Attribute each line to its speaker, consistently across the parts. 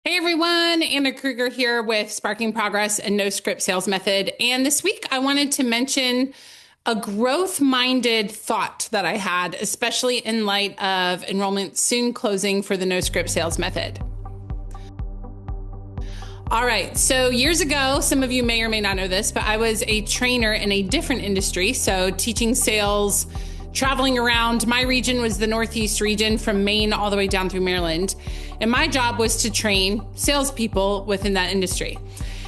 Speaker 1: Hey everyone, Anna Krueger here with Sparking Progress and No Script Sales Method. And this week I wanted to mention a growth-minded thought that I had, especially in light of enrollment soon closing for the No Script Sales Method. All right, so years ago, some of you may or may not know this, but I was a trainer in a different industry, so teaching sales, traveling around. My region was the Northeast region from Maine all the way down through Maryland. And my job was to train salespeople within that industry.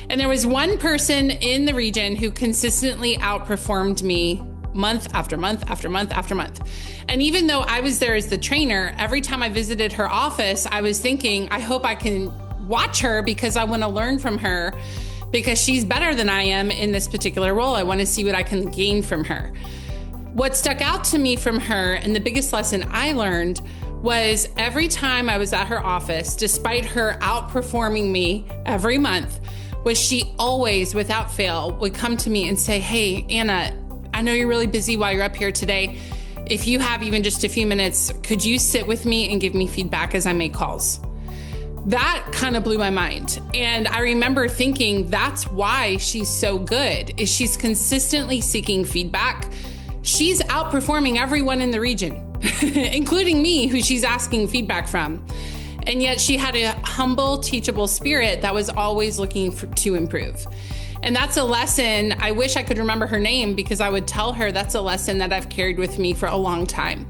Speaker 1: And there was one person in the region who consistently outperformed me month after month after month after month. And even though I was there as the trainer, every time I visited her office, I was thinking, I hope I can watch her because I want to learn from her because she's better than I am in this particular role. I want to see what I can gain from her. What stuck out to me from her, and the biggest lesson I learned, was every time I was at her office, despite her outperforming me every month, was she always, without fail, would come to me and say, "Hey, Anna, I know you're really busy while you're up here today. If you have even just a few minutes, could you sit with me and give me feedback as I make calls?" That kind of blew my mind. And I remember thinking, that's why she's so good, is she's consistently seeking feedback. She's outperforming everyone in the region, including me, who she's asking feedback from. And yet she had a humble, teachable spirit that was always looking to improve. And that's a lesson. I wish I could remember her name because I would tell her that's a lesson that I've carried with me for a long time.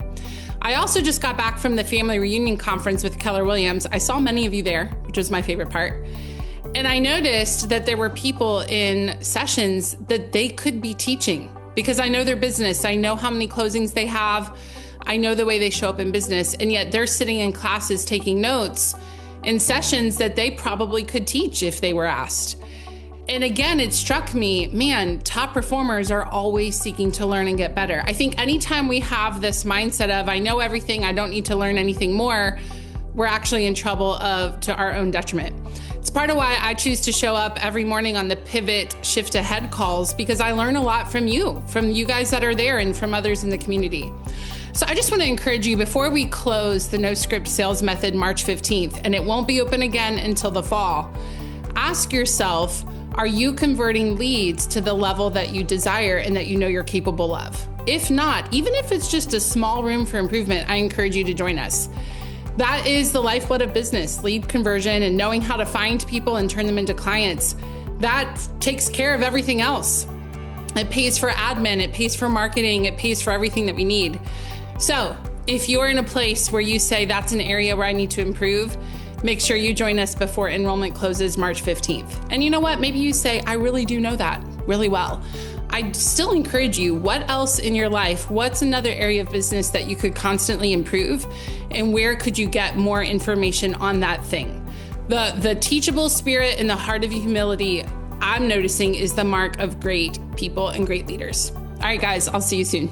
Speaker 1: I also just got back from the family reunion conference with Keller Williams. I saw many of you there, which was my favorite part. And I noticed that there were people in sessions that they could be teaching because I know their business. I know how many closings they have. I know the way they show up in business. And yet they're sitting in classes taking notes in sessions that they probably could teach if they were asked. And again, it struck me, man, top performers are always seeking to learn and get better. I think anytime we have this mindset of, I know everything, I don't need to learn anything more, we're actually in trouble to our own detriment. It's part of why I choose to show up every morning on the Pivot Shift Ahead calls, because I learn a lot from you guys that are there and from others in the community. So I just want to encourage you, before we close the No Script Sales Method March 15th, and it won't be open again until the fall, ask yourself, are you converting leads to the level that you desire and that you know you're capable of? If not, even if it's just a small room for improvement, I encourage you to join us. That is the lifeblood of business, lead conversion and knowing how to find people and turn them into clients. That takes care of everything else. It pays for admin, it pays for marketing, it pays for everything that we need. So if you're in a place where you say that's an area where I need to improve, make sure you join us before enrollment closes March 15th. And you know what? Maybe you say, I really do know that really well. I still encourage you, what else in your life, what's another area of business that you could constantly improve? And where could you get more information on that thing? The teachable spirit and the heart of humility, I'm noticing, is the mark of great people and great leaders. All right, guys, I'll see you soon.